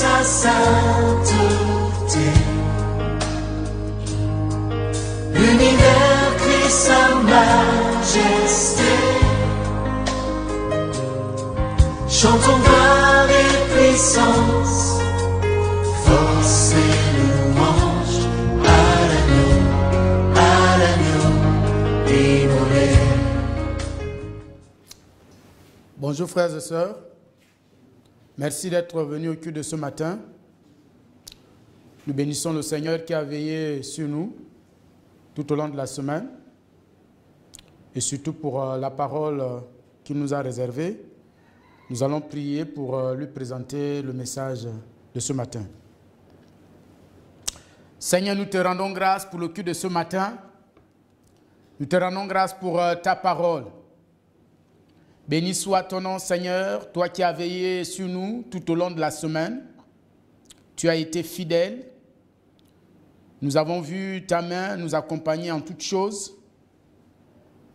sa sainteté. L'univers crie sa majesté. Chantons gloire et puissance, force et louange à l'agneau immolé. Bonjour frères et sœurs, merci d'être venus au culte de ce matin. Nous bénissons le Seigneur qui a veillé sur nous tout au long de la semaine et surtout pour la parole qu'il nous a réservée. Nous allons prier pour lui présenter le message de ce matin. Seigneur, nous te rendons grâce pour le culte de ce matin. Nous te rendons grâce pour ta parole. Béni soit ton nom, Seigneur, toi qui as veillé sur nous tout au long de la semaine. Tu as été fidèle. Nous avons vu ta main nous accompagner en toutes choses.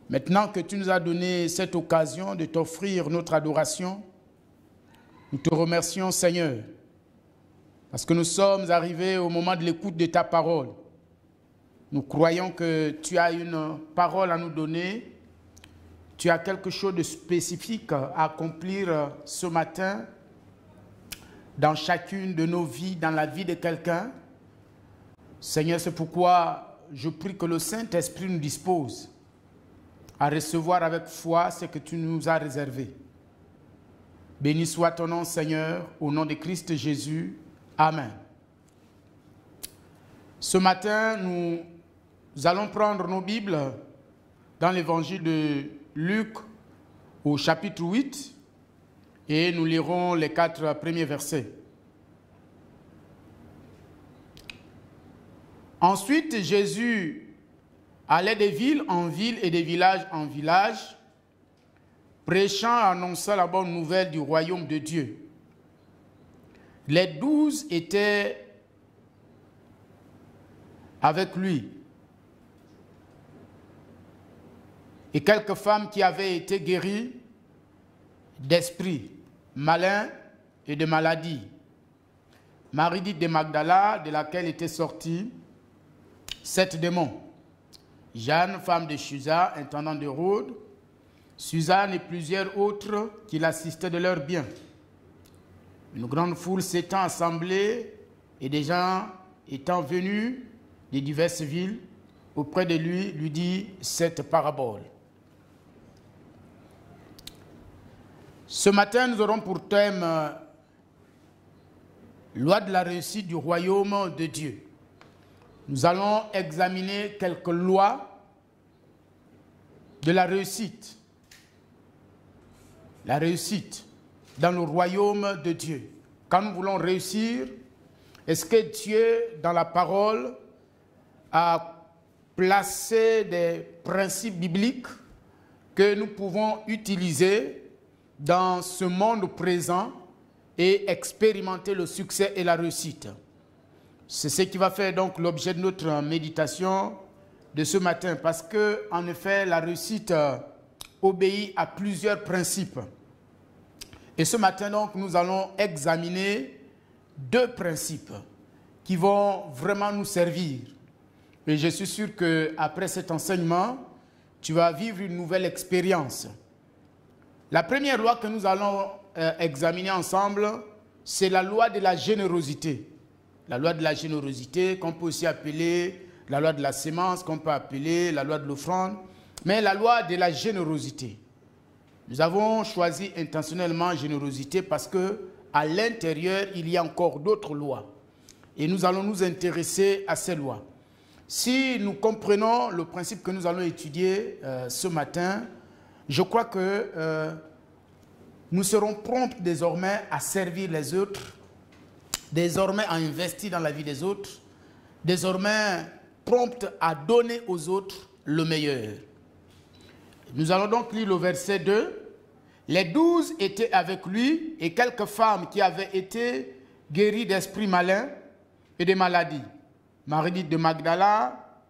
Maintenant que tu nous as donné cette occasion de t'offrir notre adoration, nous te remercions, Seigneur, parce que nous sommes arrivés au moment de l'écoute de ta parole. Nous croyons que tu as une parole à nous donner. Tu as quelque chose de spécifique à accomplir ce matin dans chacune de nos vies, dans la vie de quelqu'un. Seigneur, c'est pourquoi je prie que le Saint-Esprit nous dispose à recevoir avec foi ce que tu nous as réservé. Béni soit ton nom, Seigneur, au nom de Christ Jésus. Amen. Ce matin, nous allons prendre nos Bibles dans l'évangile de Luc au chapitre 8 et nous lirons les 4 premiers versets. Ensuite, Jésus allait de ville en ville et de village en village, prêchant et annonçant la bonne nouvelle du royaume de Dieu. Les 12 étaient avec lui. Et quelques femmes qui avaient été guéries d'esprits malins et de maladies. Marie dite de Magdala, de laquelle étaient sortis 7 démons. Jeanne, femme de Chuza, intendant de Rhodes, Suzanne et plusieurs autres qui l'assistaient de leurs biens. Une grande foule s'étant assemblée et des gens étant venus de diverses villes auprès de lui, lui dit cette parabole. Ce matin, nous aurons pour thème loi de la réussite du royaume de Dieu. Nous allons examiner quelques lois de la réussite. La réussite dans le royaume de Dieu. Quand nous voulons réussir, est-ce que Dieu, dans la parole, a placé des principes bibliques que nous pouvons utiliser dans ce monde présent et expérimenter le succès et la réussite? C'est ce qui va faire donc l'objet de notre méditation de ce matin, parce que en effet la réussite obéit à plusieurs principes. Et ce matin donc nous allons examiner 2 principes qui vont vraiment nous servir. Et je suis sûr qu'après cet enseignement, tu vas vivre une nouvelle expérience. La première loi que nous allons examiner ensemble, c'est la loi de la générosité. La loi de la générosité, qu'on peut aussi appeler la loi de la sémence, qu'on peut appeler la loi de l'offrande, mais la loi de la générosité. Nous avons choisi intentionnellement générosité parce qu'à l'intérieur, il y a encore d'autres lois. Et nous allons nous intéresser à ces lois. Si nous comprenons le principe que nous allons étudier ce matin, je crois que nous serons prompts désormais à servir les autres, désormais à investir dans la vie des autres, désormais prompts à donner aux autres le meilleur. Nous allons donc lire le verset 2. Les 12 étaient avec lui et quelques femmes qui avaient été guéries d'esprits malins et de maladies. Marie dite de Magdala,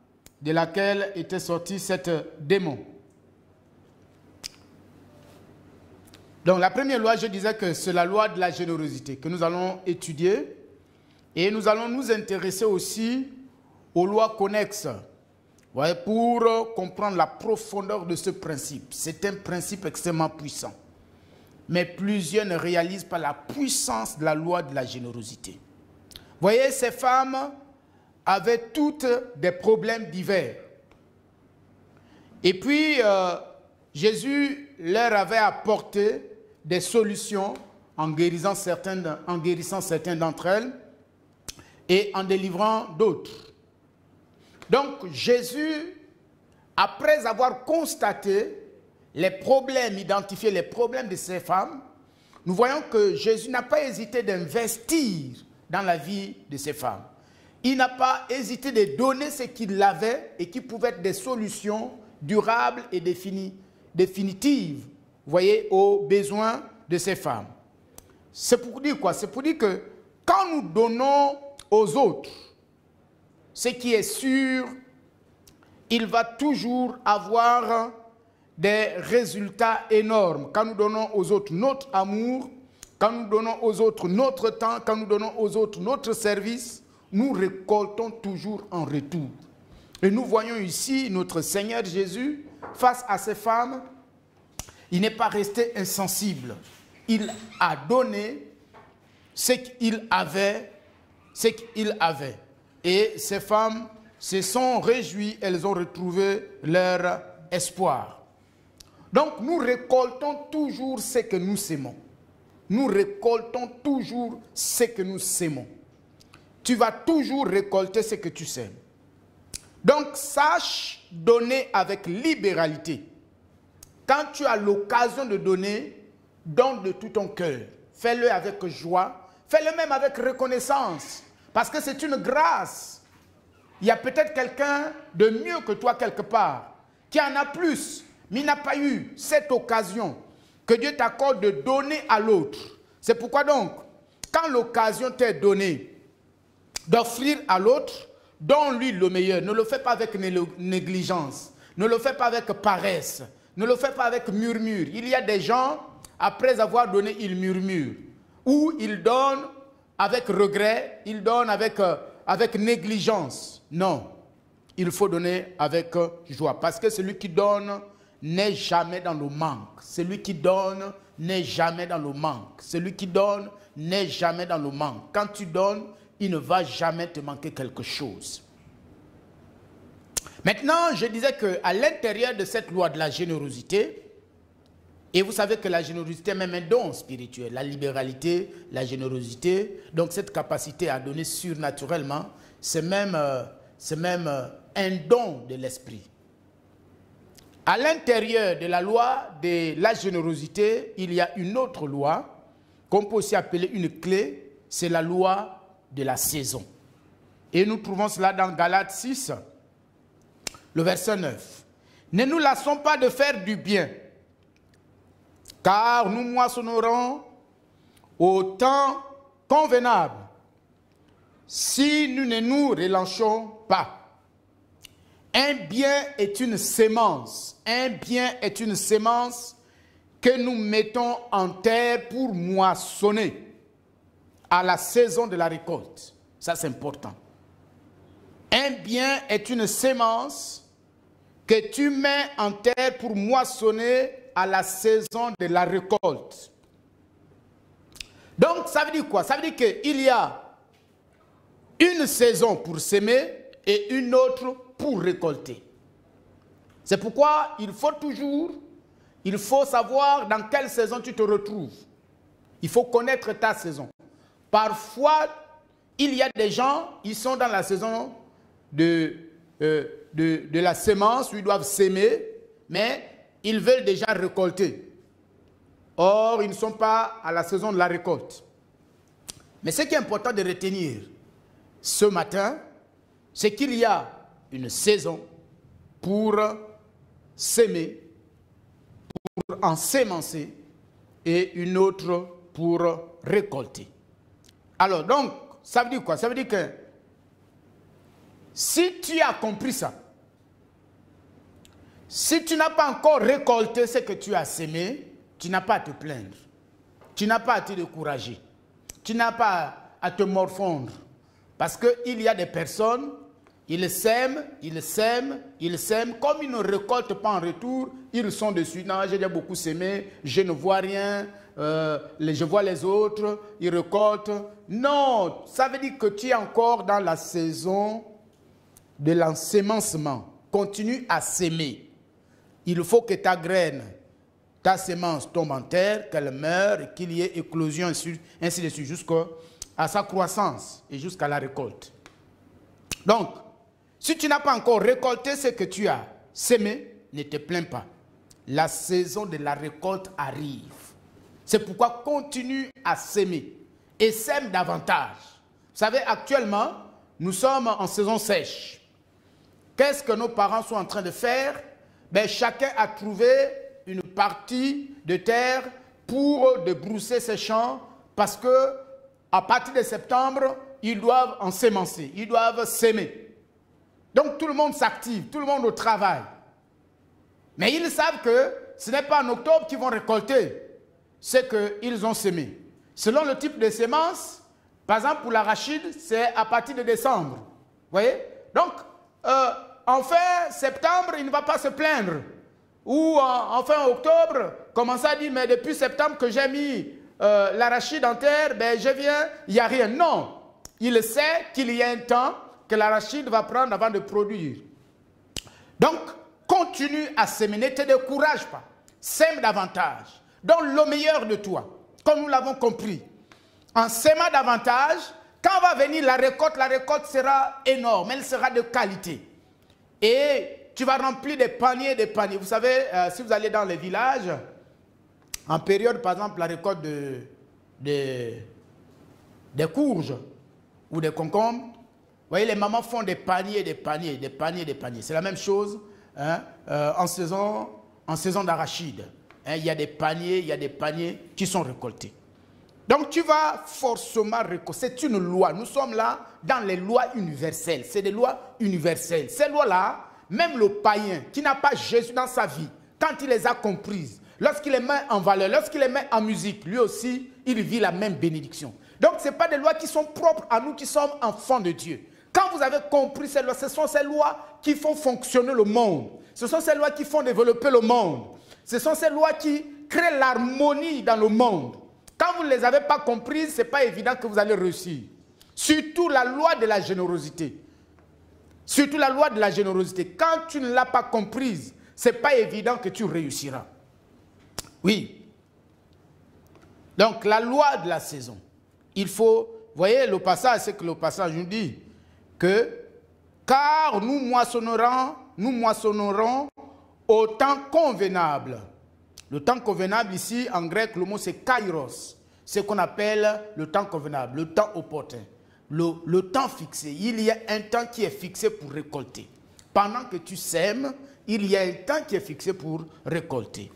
de laquelle était sorti 7 démons. Donc la première loi, je disais que c'est la loi de la générosité que nous allons étudier. Et nous allons nous intéresser aussi aux lois connexes, ouais, pour comprendre la profondeur de ce principe. C'est un principe extrêmement puissant. Mais plusieurs ne réalisent pas la puissance de la loi de la générosité. Vous voyez, ces femmes avaient toutes des problèmes divers. Et puis, Jésus leur avait apporté des solutions en guérissant certaines d'entre elles et en délivrant d'autres. Donc, Jésus, après avoir constaté les problèmes, identifié les problèmes de ces femmes, nous voyons que Jésus n'a pas hésité d'investir dans la vie de ces femmes. Il n'a pas hésité de donner ce qu'il avait et qui pouvaient être des solutions durables et définitives, vous voyez, aux besoins de ces femmes. C'est pour dire quoi? C'est pour dire que quand nous donnons aux autres ce qui est sûr, il va toujours avoir des résultats énormes. Quand nous donnons aux autres notre amour, quand nous donnons aux autres notre temps, quand nous donnons aux autres notre service, nous récoltons toujours en retour. Et nous voyons ici notre Seigneur Jésus, face à ces femmes, il n'est pas resté insensible. Il a donné ce qu'il avait, Et ces femmes se sont réjouies, elles ont retrouvé leur espoir. Donc nous récoltons toujours ce que nous sémons. Nous récoltons toujours ce que nous sémons. Tu vas toujours récolter ce que tu sèmes. Donc sache donner avec libéralité. Quand tu as l'occasion de donner, donne de tout ton cœur. Fais-le avec joie. Fais-le même avec reconnaissance. Parce que c'est une grâce. Il y a peut-être quelqu'un de mieux que toi quelque part, qui en a plus, mais il n'a pas eu cette occasion que Dieu t'accorde de donner à l'autre. C'est pourquoi donc, quand l'occasion t'est donnée d'offrir à l'autre, donne-lui le meilleur. Ne le fais pas avec négligence. Ne le fais pas avec paresse. Ne le fais pas avec murmure. Il y a des gens, après avoir donné, ils murmurent. Ou ils donnent avec regret, ils donnent avec négligence. Non, il faut donner avec joie. Parce que celui qui donne n'est jamais dans le manque. Celui qui donne n'est jamais dans le manque. Celui qui donne n'est jamais dans le manque. Quand tu donnes, il ne va jamais te manquer quelque chose. Maintenant, je disais qu'à l'intérieur de cette loi de la générosité, et vous savez que la générosité est même un don spirituel, la libéralité, la générosité, donc cette capacité à donner surnaturellement, c'est même un don de l'esprit. À l'intérieur de la loi de la générosité, il y a une autre loi, qu'on peut aussi appeler une clé, c'est la loi de la saison. Et nous trouvons cela dans Galates 6, le verset 9. Ne nous lassons pas de faire du bien, car nous moissonnerons au temps convenable, si nous ne nous relâchons pas. Un bien est une sémence. Un bien est une sémence que nous mettons en terre pour moissonner à la saison de la récolte. Ça, c'est important. Un bien est une sémence que tu mets en terre pour moissonner à la saison de la récolte. Donc, ça veut dire quoi? Ça veut dire qu'il y a une saison pour s'aimer et une autre pour récolter. C'est pourquoi il faut savoir dans quelle saison tu te retrouves. Il faut connaître ta saison. Parfois, il y a des gens, ils sont dans la saison de la sémence où ils doivent s'aimer, mais ils veulent déjà récolter. Or, ils ne sont pas à la saison de la récolte. Mais ce qui est important de retenir ce matin, c'est qu'il y a une saison pour s'aimer, pour ensemencer, et une autre pour récolter. Alors, donc, ça veut dire quoi? Ça veut dire que si tu as compris ça, si tu n'as pas encore récolté ce que tu as sémé, tu n'as pas à te plaindre. Tu n'as pas à te décourager. Tu n'as pas à te morfondre. Parce qu'il y a des personnes, ils sèment, ils sèment, ils sèment. Comme ils ne récoltent pas en retour, ils sont dessus. Non, j'ai déjà beaucoup sémé, je ne vois rien, je vois les autres, ils récoltent. Non, ça veut dire que tu es encore dans la saison de l'ensemencement. Continue à s'aimer. Il faut que ta graine, ta semence tombe en terre, qu'elle meure, et qu'il y ait éclosion, ainsi de suite, jusqu'à sa croissance et jusqu'à la récolte. Donc, si tu n'as pas encore récolté ce que tu as sémé, ne te plains pas. La saison de la récolte arrive. C'est pourquoi continue à s'aimer et sème davantage. Vous savez, actuellement, nous sommes en saison sèche. Qu'est-ce que nos parents sont en train de faire? Ben, chacun a trouvé une partie de terre pour débrousser ses champs parce que à partir de septembre, ils doivent ensemencer, ils doivent s'aimer. Donc tout le monde s'active, tout le monde au travail. Mais ils savent que ce n'est pas en octobre qu'ils vont récolter ce qu'ils ont sémé. Selon le type de semence, par exemple pour l'arachide, c'est à partir de décembre. Vous voyez? Donc, en fin septembre, il ne va pas se plaindre. Ou en fin octobre, commencer à dire, mais depuis septembre que j'ai mis l'arachide en terre, ben, je viens, il n'y a rien. Non, il sait qu'il y a un temps que l'arachide va prendre avant de produire. Donc, continue à semer, ne te décourage pas. Sème davantage. Donne le meilleur de toi, comme nous l'avons compris. En sémant davantage, quand va venir la récolte sera énorme, elle sera de qualité. Et tu vas remplir des paniers, des paniers. Vous savez, si vous allez dans les villages, en période, par exemple, la récolte des courges ou des concombres, vous voyez, les mamans font des paniers, des paniers, des paniers, des paniers. C'est la même chose hein, en saison d'arachide. Hein, il y a des paniers qui sont récoltés. Donc tu vas forcément récolter. C'est une loi. Nous sommes là dans les lois universelles. C'est des lois universelles. Ces lois-là, même le païen qui n'a pas Jésus dans sa vie, quand il les a comprises, lorsqu'il les met en valeur, lorsqu'il les met en musique, lui aussi, il vit la même bénédiction. Donc ce n'est pas des lois qui sont propres à nous qui sommes enfants de Dieu. Quand vous avez compris ces lois, ce sont ces lois qui font fonctionner le monde. Ce sont ces lois qui font développer le monde. Ce sont ces lois qui créent l'harmonie dans le monde. Quand vous ne les avez pas comprises, ce n'est pas évident que vous allez réussir. Surtout la loi de la générosité. Surtout la loi de la générosité. Quand tu ne l'as pas comprise, ce n'est pas évident que tu réussiras. Oui. Donc la loi de la saison. Il faut, vous voyez le passage, c'est que le passage nous dit que car nous moissonnerons au temps convenable. Le temps convenable ici, en grec, le mot c'est kairos. C'est ce qu'on appelle le temps convenable, le temps opportun. Le temps fixé. Il y a un temps qui est fixé pour récolter. Pendant que tu sèmes, il y a un temps qui est fixé pour récolter.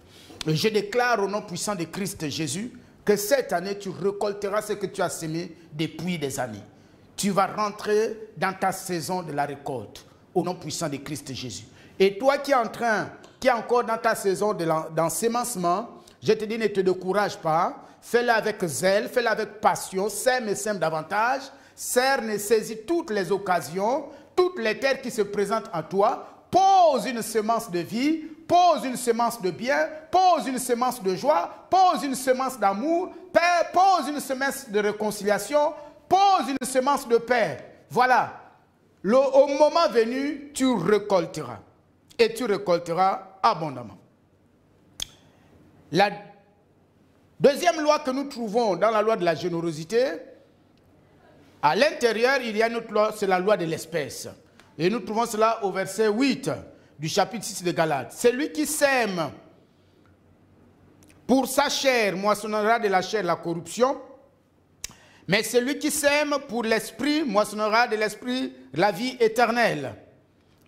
Et je déclare au nom puissant de Christ Jésus que cette année, tu récolteras ce que tu as semé depuis des années. Tu vas rentrer dans ta saison de la récolte au nom puissant de Christ Jésus. Et toi qui es encore dans ta saison d'ensemencement, je te dis, ne te décourage pas. Fais-le avec zèle, fais-le avec passion, sème et sème davantage. Cerne et saisis toutes les occasions, toutes les terres qui se présentent à toi. Pose une semence de vie, pose une semence de bien, pose une semence de joie, pose une semence d'amour, pose une semence de réconciliation, pose une semence de paix. Voilà. Au moment venu, tu récolteras. Et tu récolteras abondamment. La deuxième loi que nous trouvons dans la loi de la générosité, à l'intérieur, il y a une autre loi, c'est la loi de l'espèce. Et nous trouvons cela au verset 8 du chapitre 6 de Galates. Celui qui sème pour sa chair moissonnera de la chair la corruption, mais celui qui sème pour l'esprit moissonnera de l'esprit la vie éternelle.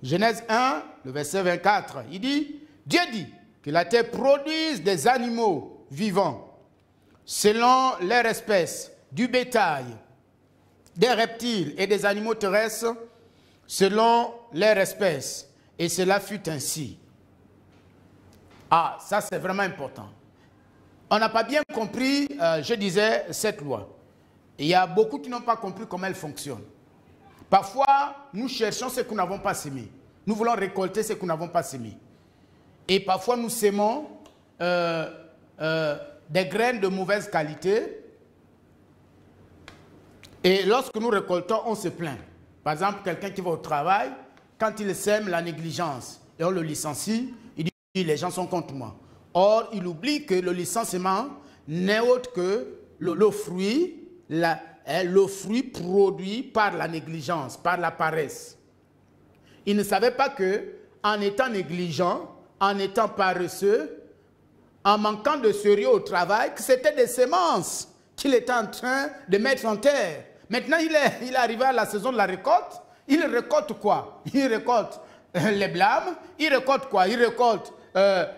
Genèse 1, le verset 24, il dit, Dieu dit que la terre produise des animaux vivants selon leur espèce, du bétail, des reptiles et des animaux terrestres selon leur espèce. Et cela fut ainsi. Ah, ça c'est vraiment important. on n'a pas bien compris, je disais, cette loi. Il y a beaucoup qui n'ont pas compris comment elle fonctionne. Parfois, nous cherchons ce que nous n'avons pas semé. Nous voulons récolter ce que nous n'avons pas semé. Et parfois, nous sémons des graines de mauvaise qualité. Et lorsque nous récoltons, on se plaint. Par exemple, quelqu'un qui va au travail, quand il sème la négligence et on le licencie, il dit « les gens sont contre moi ». Or, il oublie que le licenciement n'est autre que le fruit produit par la négligence, par la paresse. Il ne savait pas qu'en étant négligent, en étant paresseux, en manquant de sérieux au travail, que c'était des semences qu'il était en train de mettre en terre. Maintenant, il est arrivé à la saison de la récolte. Il récolte quoi? Il récolte les blâmes. Il récolte quoi? Il récolte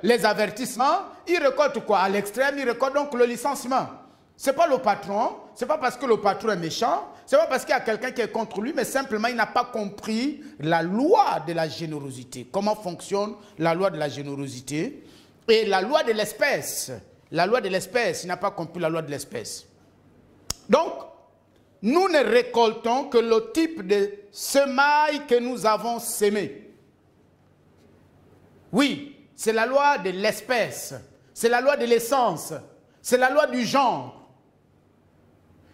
les avertissements. Il récolte quoi? À l'extrême, il récolte donc le licenciement. Ce n'est pas le patron. Ce n'est pas parce que le patron est méchant. Ce n'est pas parce qu'il y a quelqu'un qui est contre lui, mais simplement il n'a pas compris la loi de la générosité. Comment fonctionne la loi de la générosité? Et la loi de l'espèce. La loi de l'espèce, il n'a pas compris la loi de l'espèce. Donc, nous ne récoltons que le type de semaille que nous avons sémé. Oui, c'est la loi de l'espèce. C'est la loi de l'essence. C'est la loi du genre.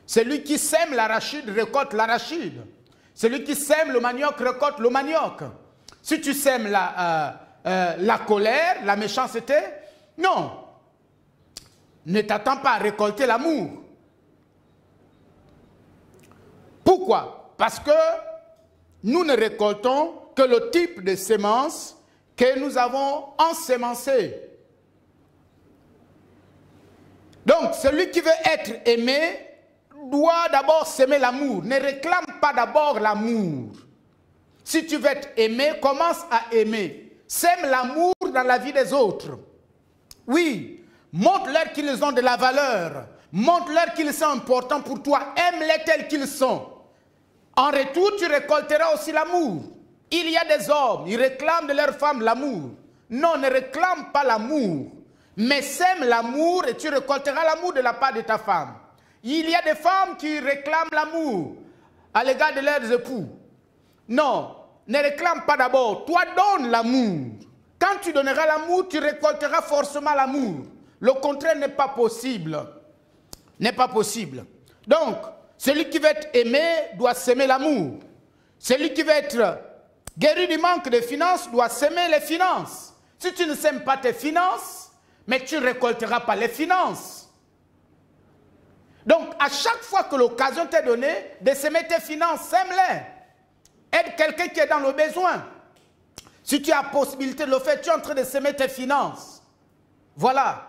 Celui qui sème l'arachide récolte l'arachide. Celui qui sème le manioc récolte le manioc. Si tu sèmes la colère, la méchanceté, non. Ne t'attends pas à récolter l'amour. Pourquoi? Parce que nous ne récoltons que le type de sémence que nous avons ensémencé. Donc, celui qui veut être aimé doit d'abord s'aimer l'amour. Ne réclame pas d'abord l'amour. Si tu veux être aimé, commence à aimer. Sème l'amour dans la vie des autres. Oui, montre-leur qu'ils ont de la valeur. Montre-leur qu'ils sont importants pour toi. Aime-les tels qu'ils sont. En retour, tu récolteras aussi l'amour. Il y a des hommes, ils réclament de leur femme l'amour. Non, ne réclame pas l'amour. Mais sème l'amour et tu récolteras l'amour de la part de ta femme. Il y a des femmes qui réclament l'amour à l'égard de leurs époux. Non, ne réclame pas d'abord. Toi, donne l'amour. Quand tu donneras l'amour, tu récolteras forcément l'amour. Le contraire n'est pas possible. N'est pas possible. Donc, celui qui veut être aimé doit s'aimer l'amour. Celui qui veut être guéri du manque de finances doit s'aimer les finances. Si tu ne sèmes pas tes finances, mais tu ne récolteras pas les finances. Donc, à chaque fois que l'occasion t'est donnée de s'aimer tes finances, sème-les. Aide quelqu'un qui est dans le besoin. Si tu as la possibilité de le faire, tu es en train de s'aimer tes finances. Voilà.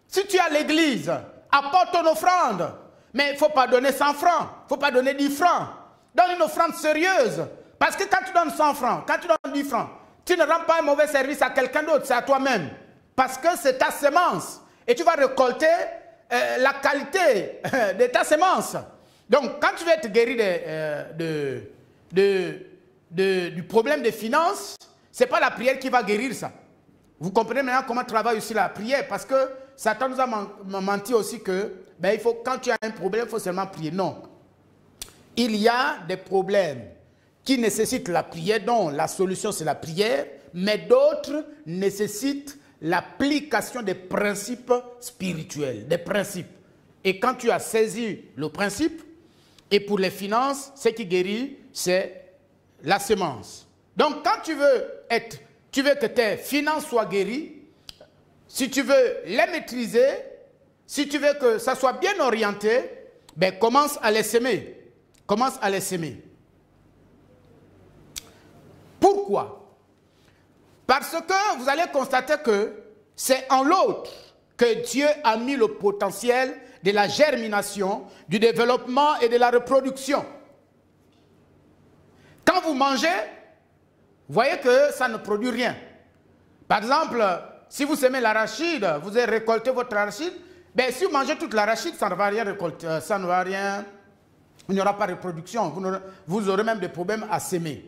Si tu as l'église, apporte ton offrande. Mais il ne faut pas donner 100 francs. Il ne faut pas donner 10 francs. Donne une offrande sérieuse. Parce que quand tu donnes 100 francs, quand tu donnes 10 francs, tu ne rends pas un mauvais service à quelqu'un d'autre, c'est à toi-même. Parce que c'est ta semence. Et tu vas récolter la qualité de ta semence. Donc, quand tu veux être guéri du problème des finances, ce n'est pas la prière qui va guérir ça. Vous comprenez maintenant comment travaille aussi la prière, parce que Satan nous a menti aussi que quand tu as un problème, il faut seulement prier. Non. Il y a des problèmes qui nécessitent la prière, dont la solution c'est la prière, mais d'autres nécessitent l'application des principes spirituels, des principes. Et quand tu as saisi le principe, et pour les finances, ce qui guérit, c'est la semence. Donc quand tu veux que tes finances soient guéries, si tu veux les maîtriser, si tu veux que ça soit bien orienté, ben commence à les semer. Commence à les semer. Pourquoi? Parce que vous allez constater que c'est en l'autre que Dieu a mis le potentiel de la germination, du développement et de la reproduction. Quand vous mangez, vous voyez que ça ne produit rien. Par exemple, si vous semez l'arachide, vous avez récolté votre arachide, ben, si vous mangez toute l'arachide, ça ne va rien récolter, ça ne va rien, il n'y aura pas de reproduction, vous aurez même des problèmes à s'aimer.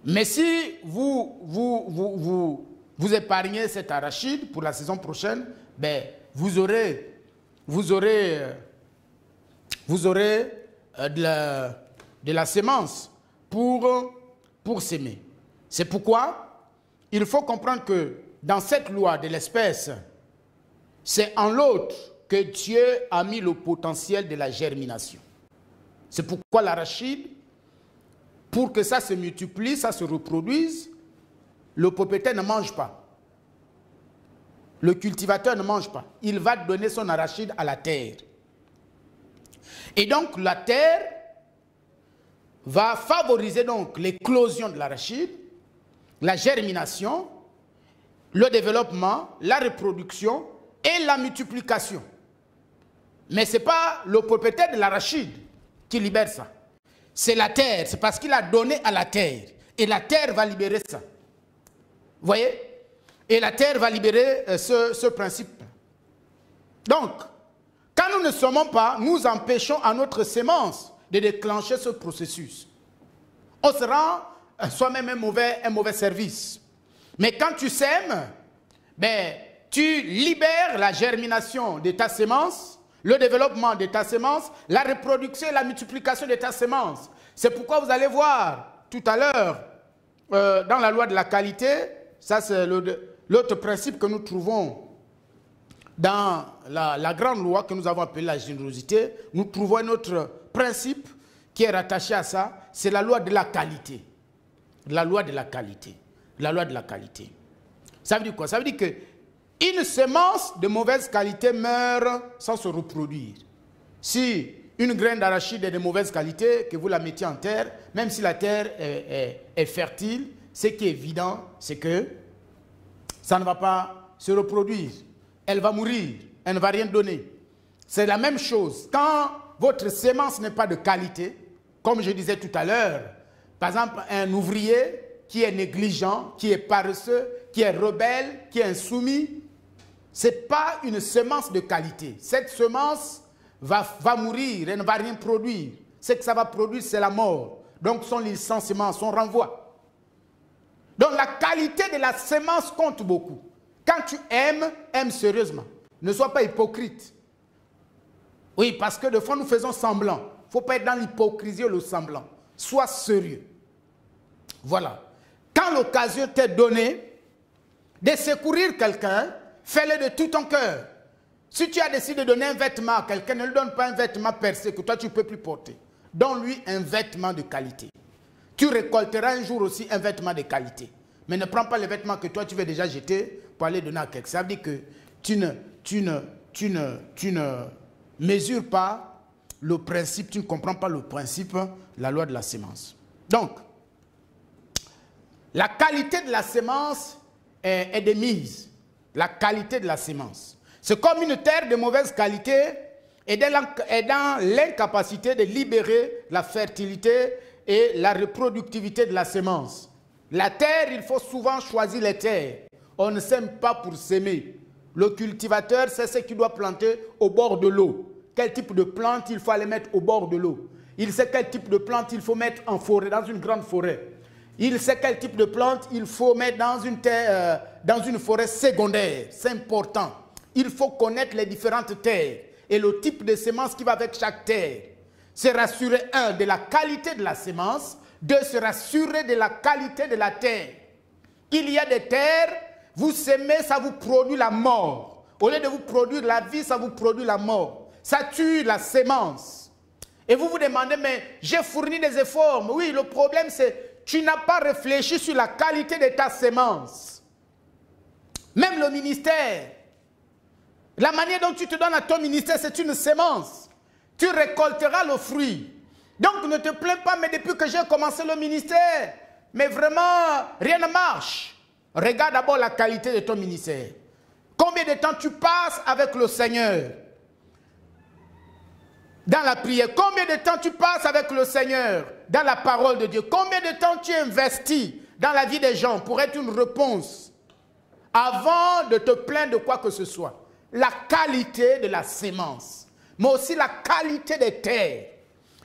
Mais si vous vous épargnez cet arachide pour la saison prochaine, ben, vous aurez de la sémence pour s'aimer. C'est pourquoi il faut comprendre que dans cette loi de l'espèce, c'est en l'autre que Dieu a mis le potentiel de la germination. C'est pourquoi l'arachide, pour que ça se multiplie, ça se reproduise, le propriétaire ne mange pas. Le cultivateur ne mange pas. Il va donner son arachide à la terre. Et donc la terre va favoriser donc l'éclosion de l'arachide, la germination, le développement, la reproduction et la multiplication. Mais ce n'est pas le propriétaire de l'arachide qui libère ça. C'est la terre, c'est parce qu'il a donné à la terre. Et la terre va libérer ça. Vous voyez? Et la terre va libérer ce principe. Donc, quand nous ne semons pas, nous empêchons à notre sémence de déclencher ce processus. On se rend soi-même un mauvais service. Mais quand tu sèmes, ben, tu libères la germination de ta sémence, le développement de ta sémence, la reproduction et la multiplication de ta sémence. C'est pourquoi vous allez voir tout à l'heure, dans la loi de la qualité, ça c'est l'autre principe que nous trouvons dans la grande loi que nous avons appelée la générosité, nous trouvons un autre principe qui est rattaché à ça, c'est la loi de la qualité. La loi de la qualité. La loi de la qualité. Ça veut dire quoi? Ça veut dire que une semence de mauvaise qualité meurt sans se reproduire. Si une graine d'arachide est de mauvaise qualité, que vous la mettiez en terre, même si la terre est fertile, ce qui est évident, c'est que ça ne va pas se reproduire. Elle va mourir, elle ne va rien donner. C'est la même chose. Quand votre semence n'est pas de qualité, comme je disais tout à l'heure, par exemple, un ouvrier qui est négligent, qui est paresseux, qui est rebelle, qui est insoumis, ce n'est pas une semence de qualité. Cette semence va mourir, elle ne va rien produire. Ce que ça va produire, c'est la mort. Donc son licenciement, son renvoi. Donc la qualité de la semence compte beaucoup. Quand tu aimes, aime sérieusement. Ne sois pas hypocrite. Oui, parce que des fois nous faisons semblant. Il ne faut pas être dans l'hypocrisie ou le semblant. Sois sérieux. Voilà. Quand l'occasion t'est donnée de secourir quelqu'un, fais-le de tout ton cœur. Si tu as décidé de donner un vêtement à quelqu'un, ne lui donne pas un vêtement percé que toi tu ne peux plus porter. Donne-lui un vêtement de qualité. Tu récolteras un jour aussi un vêtement de qualité. Mais ne prends pas les vêtements que toi tu veux déjà jeter pour aller donner à quelqu'un. Ça veut dire que tu ne mesures pas le principe, tu ne comprends pas le principe, la loi de la sémence. Donc, la qualité de la sémence est de mise. La qualité de la sémence. C'est comme une terre de mauvaise qualité est dans l'incapacité de libérer la fertilité et la reproductivité de la sémence. La terre, il faut souvent choisir les terres. On ne sème pas pour s'aimer. Le cultivateur sait ce qu'il doit planter au bord de l'eau. Quel type de plante il faut aller mettre au bord de l'eau. Il sait quel type de plante il faut mettre en forêt, dans une grande forêt. Il sait quel type de plante il faut mettre dans une forêt secondaire. C'est important. Il faut connaître les différentes terres et le type de semence qui va avec chaque terre. Se rassurer, un, de la qualité de la semence. Deux, se rassurer de la qualité de la terre. Il y a des terres, vous semez, ça vous produit la mort. Au lieu de vous produire la vie, ça vous produit la mort. Ça tue la semence. Et vous vous demandez, mais j'ai fourni des efforts. Mais oui, le problème c'est tu n'as pas réfléchi sur la qualité de ta semence. Même le ministère, la manière dont tu te donnes à ton ministère, c'est une semence. Tu récolteras le fruit. Donc ne te plains pas, mais depuis que j'ai commencé le ministère, mais vraiment, rien ne marche. Regarde d'abord la qualité de ton ministère. Combien de temps tu passes avec le Seigneur dans la prière? Combien de temps tu passes avec le Seigneur dans la parole de Dieu? Combien de temps tu investis dans la vie des gens pour être une réponse avant de te plaindre de quoi que ce soit? La qualité de la sémence, mais aussi la qualité des terres.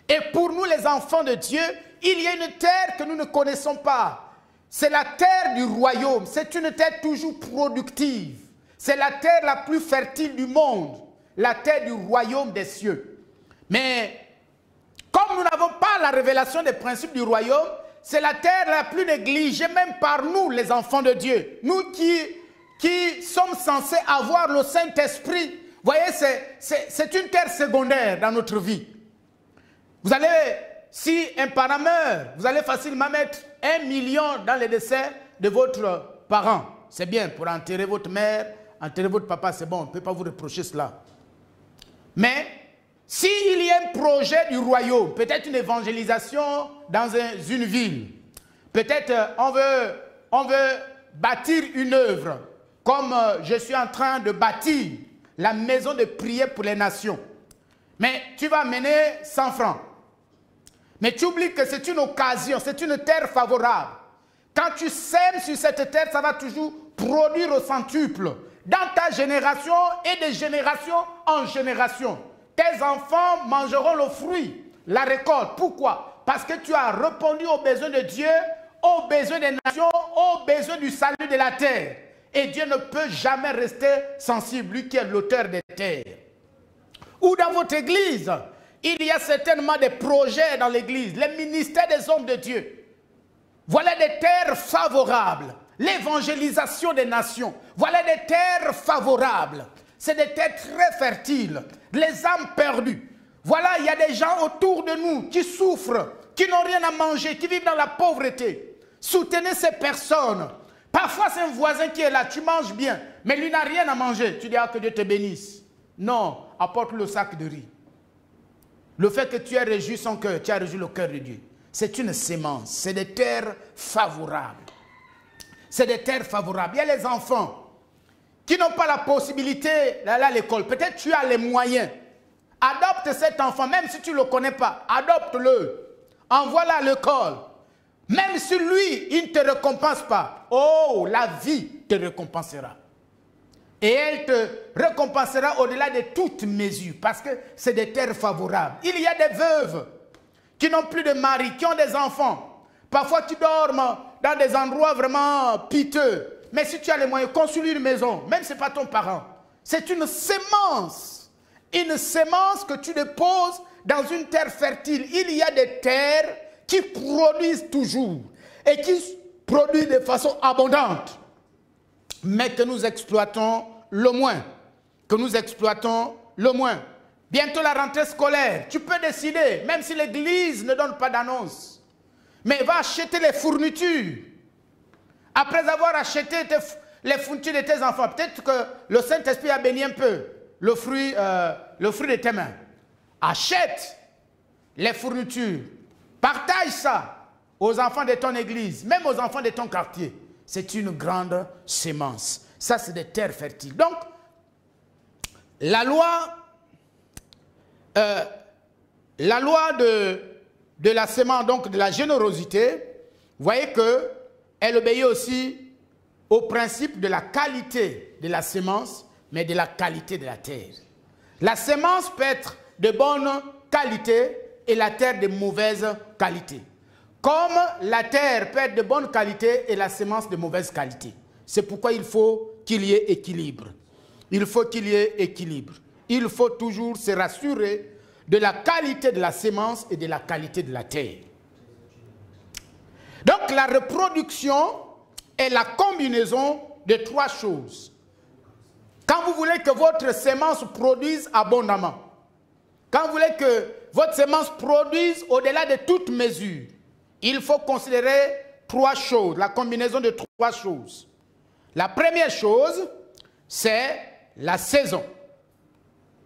Et pour nous les enfants de Dieu, il y a une terre que nous ne connaissons pas. c'est la terre du royaume. C'est une terre toujours productive. C'est la terre la plus fertile du monde. La terre du royaume des cieux. Mais comme nous n'avons pas la révélation des principes du royaume, c'est la terre la plus négligée, même par nous, les enfants de Dieu. Nous qui sommes censés avoir le Saint-Esprit. Vous voyez, c'est une terre secondaire dans notre vie. Vous allez, si un parent meurt, vous allez facilement mettre 1 million dans le décès de votre parent. C'est bien, pour enterrer votre mère, enterrer votre papa, c'est bon, on ne peut pas vous reprocher cela. Mais, s'il y a un projet du royaume, peut-être une évangélisation dans une ville, peut-être on veut bâtir une œuvre, comme je suis en train de bâtir la maison de prière pour les nations. Mais tu vas amener 100 francs. Mais tu oublies que c'est une occasion, c'est une terre favorable. Quand tu sèmes sur cette terre, ça va toujours produire au centuple. Dans ta génération et de génération en génération. Tes enfants mangeront le fruit, la récolte. Pourquoi? Parce que tu as répondu aux besoins de Dieu, aux besoins des nations, aux besoins du salut de la terre. Et Dieu ne peut jamais rester sensible, lui qui est l'auteur des terres. Ou dans votre église, il y a certainement des projets dans l'église, les ministères des hommes de Dieu. Voilà des terres favorables. L'évangélisation des nations. Voilà des terres favorables. C'est des terres très fertiles. Les âmes perdues. Voilà, il y a des gens autour de nous qui souffrent, qui n'ont rien à manger, qui vivent dans la pauvreté. Soutenez ces personnes. Parfois, c'est un voisin qui est là, tu manges bien, mais lui n'a rien à manger. Tu dis, ah, que Dieu te bénisse. Non, apporte le sac de riz. Le fait que tu aies réjoui son cœur, tu as réjoui le cœur de Dieu. C'est une sémence, c'est des terres favorables. C'est des terres favorables. Il y a les enfants qui n'ont pas la possibilité d'aller à l'école. Peut-être tu as les moyens. Adopte cet enfant, même si tu ne le connais pas. Adopte-le. Envoie-le à l'école. Même si lui, il ne te récompense pas. Oh, la vie te récompensera. Et elle te récompensera au-delà de toute mesure. Parce que c'est des terres favorables. Il y a des veuves qui n'ont plus de mari, qui ont des enfants. Parfois, tu dors dans des endroits vraiment piteux. Mais si tu as les moyens, construis une maison, même si ce n'est pas ton parent. C'est une sémence. Une sémence que tu déposes dans une terre fertile. Il y a des terres qui produisent toujours et qui produisent de façon abondante. Mais que nous exploitons le moins. Que nous exploitons le moins. Bientôt la rentrée scolaire. Tu peux décider, même si l'église ne donne pas d'annonce. Mais va acheter les fournitures. Après avoir acheté les fournitures de tes enfants, peut-être que le Saint-Esprit a béni un peu le fruit de tes mains. Achète les fournitures. Partage ça aux enfants de ton église, même aux enfants de ton quartier. C'est une grande sémence. Ça, c'est des terres fertiles. Donc, la loi de la sémence, donc de la générosité, vous voyez qu'elle obéit aussi au principe de la qualité de la sémence, mais de la qualité de la terre. La sémence peut être de bonne qualité et la terre de mauvaise qualité. Comme la terre peut être de bonne qualité et la sémence de mauvaise qualité. C'est pourquoi il faut qu'il y ait équilibre. Il faut qu'il y ait équilibre. Il faut toujours se rassurer de la qualité de la sémence et de la qualité de la terre. Donc la reproduction est la combinaison de trois choses. Quand vous voulez que votre sémence produise abondamment, quand vous voulez que votre sémence produise au-delà de toute mesure, il faut considérer trois choses, la combinaison de trois choses. La première chose, c'est la saison,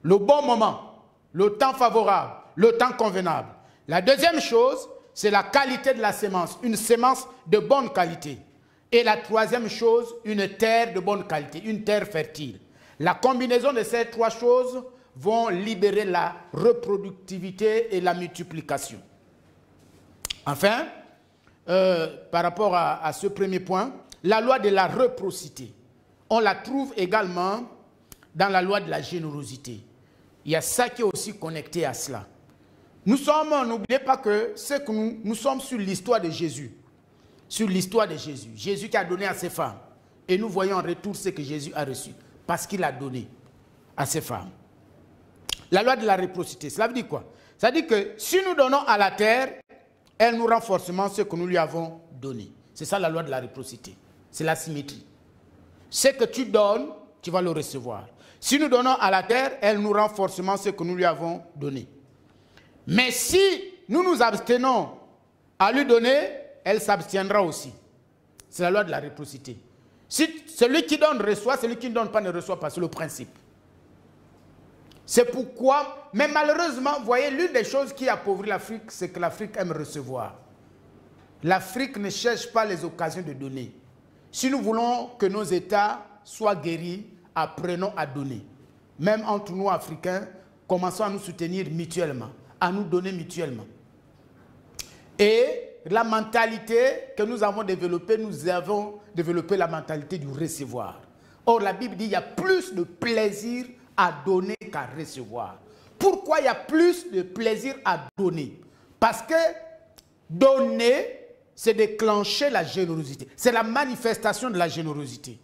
le bon moment, le temps favorable, le temps convenable. La deuxième chose, c'est la qualité de la sémence, une sémence de bonne qualité. Et la troisième chose, une terre de bonne qualité, une terre fertile. La combinaison de ces trois choses vont libérer la reproductivité et la multiplication. Enfin, par rapport à ce premier point, la loi de la réciprocité, on la trouve également dans la loi de la générosité. Il y a ça qui est aussi connecté à cela. Nous sommes, n'oubliez pas que c'est que nous sommes sur l'histoire de Jésus. sur l'histoire de Jésus. Jésus qui a donné à ses femmes. Et nous voyons en retour ce que Jésus a reçu. Parce qu'il a donné à ses femmes. La loi de la réciprocité, cela veut dire quoi? Ça veut dire que si nous donnons à la terre, elle nous rend forcément ce que nous lui avons donné. C'est ça la loi de la réciprocité. C'est la symétrie. Ce que tu donnes, tu vas le recevoir. Si nous donnons à la terre, elle nous rend forcément ce que nous lui avons donné. Mais si nous nous abstenons à lui donner, elle s'abstiendra aussi. C'est la loi de la réciprocité. Si celui qui donne reçoit, celui qui ne donne pas ne reçoit pas. C'est le principe. C'est pourquoi, mais malheureusement, vous voyez, l'une des choses qui appauvrit l'Afrique, c'est que l'Afrique aime recevoir. L'Afrique ne cherche pas les occasions de donner. Si nous voulons que nos États soient guéris, apprenons à donner. Même entre nous, Africains, commençons à nous soutenir mutuellement, à nous donner mutuellement. Et la mentalité que nous avons développée la mentalité du recevoir. Or, la Bible dit qu'il y a plus de plaisir à donner qu'à recevoir. Pourquoi il y a plus de plaisir à donner? Parce que donner, c'est déclencher la générosité. C'est la manifestation de la générosité.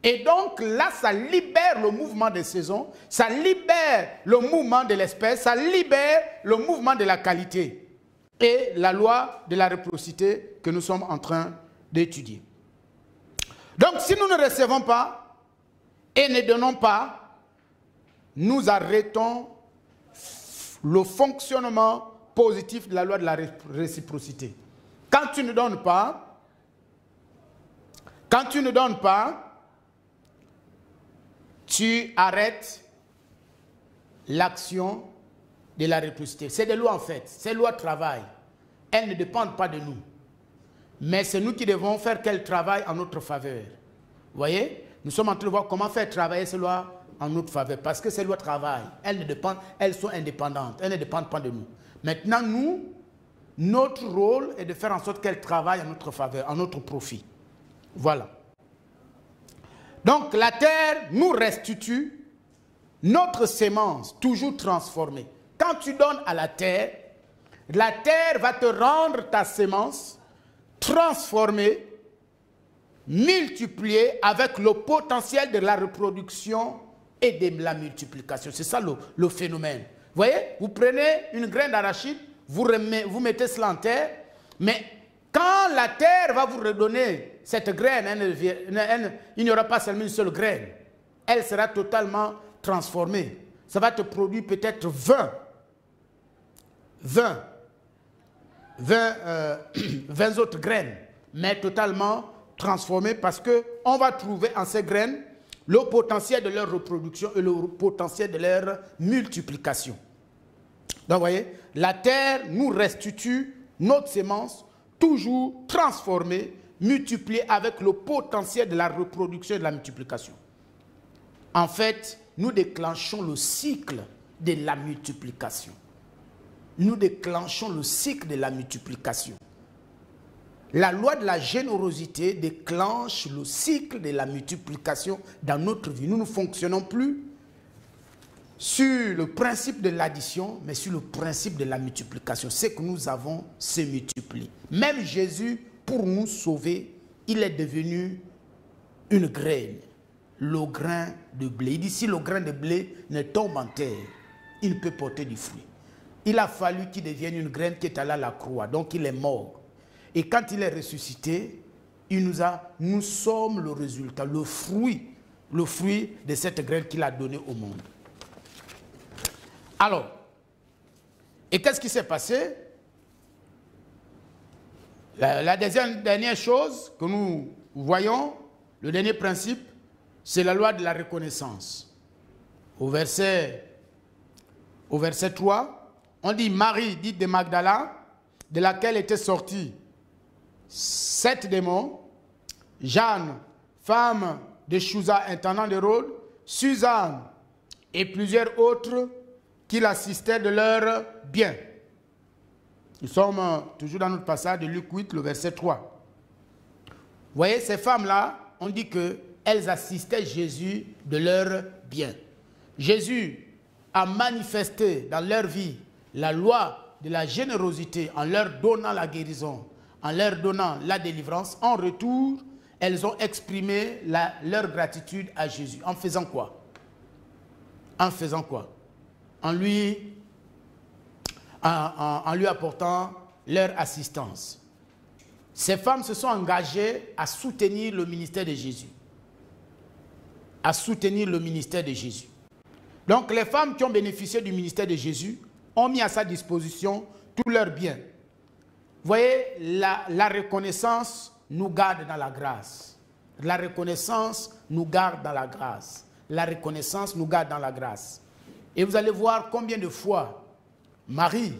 Et donc là, ça libère le mouvement des saisons, ça libère le mouvement de l'espèce, ça libère le mouvement de la qualité. Et la loi de la réciprocité que nous sommes en train d'étudier. Donc si nous ne recevons pas et ne donnons pas, nous arrêtons le fonctionnement positif de la loi de la réciprocité. Quand tu ne donnes pas, tu arrêtes l'action de la réciprocité. C'est des lois en fait, ces lois travaillent. Elles ne dépendent pas de nous. Mais c'est nous qui devons faire qu'elles travaillent en notre faveur. Vous voyez? Nous sommes en train de voir comment faire travailler ces lois en notre faveur. Parce que ces lois travaillent. Elles sont indépendantes. Elles ne dépendent pas de nous. Maintenant, nous, notre rôle est de faire en sorte qu'elles travaillent en notre faveur, en notre profit. Voilà. Donc, la terre nous restitue notre sémence, toujours transformée. Quand tu donnes à la terre va te rendre ta sémence transformée, multipliée avec le potentiel de la reproduction et de la multiplication. C'est ça le phénomène. Vous voyez, vous prenez une graine d'arachide, vous mettez cela en terre, mais quand la terre va vous redonner cette graine, il n'y aura pas seulement une seule graine. Elle sera totalement transformée. Ça va te produire peut-être 20 autres graines, mais totalement transformées parce qu'on va trouver en ces graines le potentiel de leur reproduction et le potentiel de leur multiplication. Donc, vous voyez, la terre nous restitue notre sémence toujours transformée, multipliée avec le potentiel de la reproduction et de la multiplication. En fait, nous déclenchons le cycle de la multiplication. Nous déclenchons le cycle de la multiplication. La loi de la générosité déclenche le cycle de la multiplication dans notre vie. Nous ne fonctionnons plus sur le principe de l'addition, mais sur le principe de la multiplication. Ce que nous avons se multiplie. Même Jésus, pour nous sauver, il est devenu une graine, le grain de blé. Il dit, si le grain de blé ne tombe en terre, il ne peut porter du fruit. Il a fallu qu'il devienne une graine qui est allée à la croix, donc il est mort. Et quand il est ressuscité, nous sommes le résultat, le fruit de cette graine qu'il a donnée au monde. Alors, et qu'est-ce qui s'est passé? La dernière chose que nous voyons, le dernier principe, c'est la loi de la reconnaissance. Au verset 3, on dit Marie, dite de Magdala, de laquelle étaient sortis 7 démons, Jeanne, femme de Chouza, intendant de Rhodes, Suzanne et plusieurs autres qui l'assistaient de leurs biens. Nous sommes toujours dans notre passage de Luc 8, le verset 3. Vous voyez, ces femmes-là, on dit qu'elles assistaient Jésus de leurs biens. Jésus a manifesté dans leur vie la loi de la générosité en leur donnant la guérison, en leur donnant la délivrance, en retour, elles ont exprimé leur gratitude à Jésus. En faisant quoi? En faisant quoi? En lui apportant leur assistance. Ces femmes se sont engagées à soutenir le ministère de Jésus. À soutenir le ministère de Jésus. Donc les femmes qui ont bénéficié du ministère de Jésus ont mis à sa disposition tous leurs biens. Vous voyez, la reconnaissance nous garde dans la grâce. La reconnaissance nous garde dans la grâce. La reconnaissance nous garde dans la grâce. Et vous allez voir combien de fois Marie,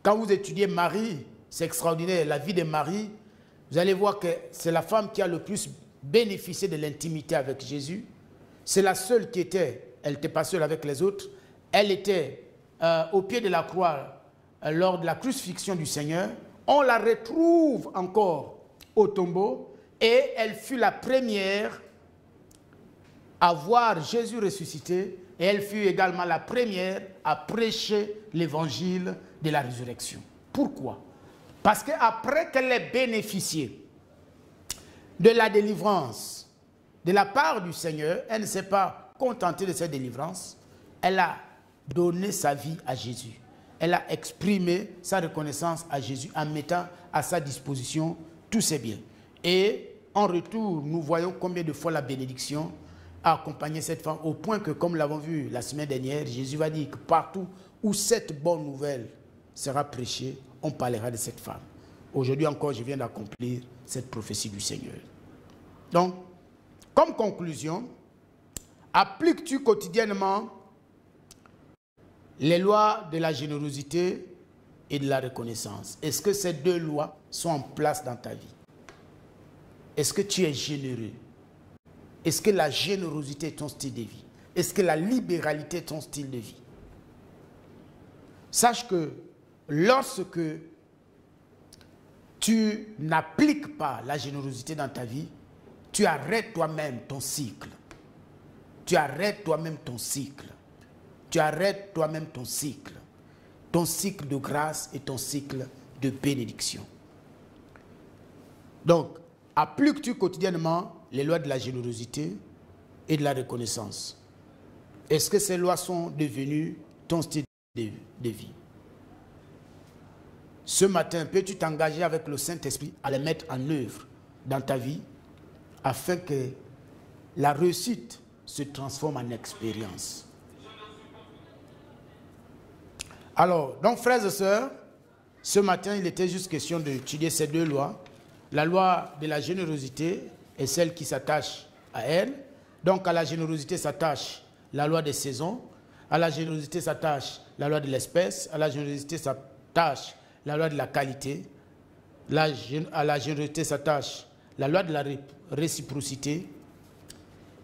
quand vous étudiez Marie, c'est extraordinaire, la vie de Marie, vous allez voir que c'est la femme qui a le plus bénéficié de l'intimité avec Jésus. C'est la seule qui était, elle n'était pas seule avec les autres, elle était au pied de la croix lors de la crucifixion du Seigneur. On la retrouve encore au tombeau et elle fut la première à voir Jésus ressuscité et elle fut également la première à prêcher l'évangile de la résurrection. Pourquoi? Parce qu'après qu'elle ait bénéficié de la délivrance de la part du Seigneur, elle ne s'est pas contentée de cette délivrance, elle a donné sa vie à Jésus. Elle a exprimé sa reconnaissance à Jésus en mettant à sa disposition tous ses biens. Et en retour, nous voyons combien de fois la bénédiction a accompagné cette femme, au point que, comme nous l'avons vu la semaine dernière, Jésus va dire que partout où cette bonne nouvelle sera prêchée, on parlera de cette femme. Aujourd'hui encore, je viens d'accomplir cette prophétie du Seigneur. Donc, comme conclusion, appliques-tu quotidiennement les lois de la générosité et de la reconnaissance? Est-ce que ces deux lois sont en place dans ta vie? Est-ce que tu es généreux? Est-ce que la générosité est ton style de vie? Est-ce que la libéralité est ton style de vie? Sache que lorsque tu n'appliques pas la générosité dans ta vie, tu arrêtes toi-même ton cycle. Tu arrêtes toi-même ton cycle. Tu arrêtes toi-même ton cycle de grâce et ton cycle de bénédiction. Donc, appliques-tu quotidiennement les lois de la générosité et de la reconnaissance? Est-ce que ces lois sont devenues ton style de vie? Ce matin, peux-tu t'engager avec le Saint-Esprit à les mettre en œuvre dans ta vie afin que la réussite se transforme en expérience? Alors, donc frères et sœurs, ce matin, il était juste question d'étudier ces deux lois. La loi de la générosité est celle qui s'attache à elle. Donc, à la générosité s'attache la loi des saisons. À la générosité s'attache la loi de l'espèce. À la générosité s'attache la loi de la qualité. À la générosité s'attache la loi de la réciprocité.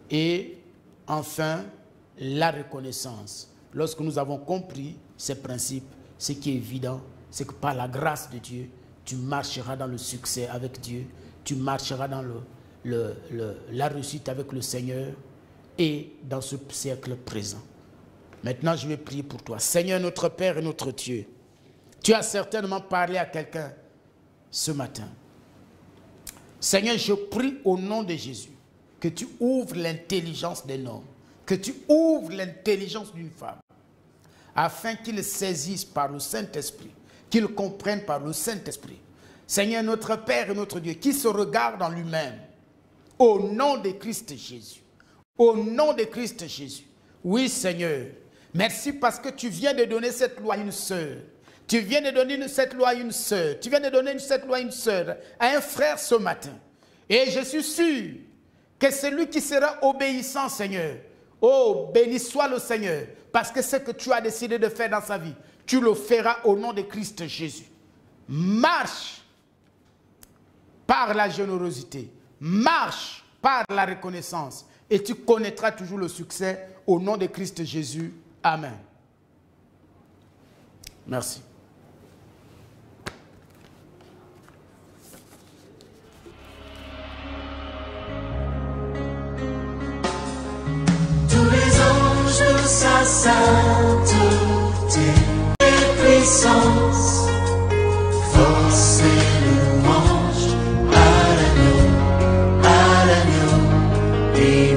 Et enfin, la reconnaissance. Lorsque nous avons compris ces principes, ce qui est évident, c'est que par la grâce de Dieu, tu marcheras dans le succès avec Dieu, tu marcheras dans la réussite avec le Seigneur et dans ce siècle présent. Maintenant, je vais prier pour toi. Seigneur, notre Père et notre Dieu, tu as certainement parlé à quelqu'un ce matin. Seigneur, je prie au nom de Jésus que tu ouvres l'intelligence d'un homme, que tu ouvres l'intelligence d'une femme, afin qu'ils saisissent par le Saint-Esprit, qu'ils comprennent par le Saint-Esprit. Seigneur, notre Père et notre Dieu, qui se regarde en lui-même, au nom de Christ Jésus, au nom de Christ Jésus. Oui, Seigneur, merci parce que tu viens de donner cette loi à une sœur. Tu viens de donner cette loi à une sœur. Tu viens de donner cette loi à une sœur, à un frère ce matin. Et je suis sûr que celui qui sera obéissant, Seigneur, oh, béni soit le Seigneur, parce que ce que tu as décidé de faire dans sa vie, tu le feras au nom de Christ Jésus. Marche par la générosité, marche par la reconnaissance, et tu connaîtras toujours le succès au nom de Christ Jésus. Amen. Merci. Sa sainteté et puissance, force et louange. Be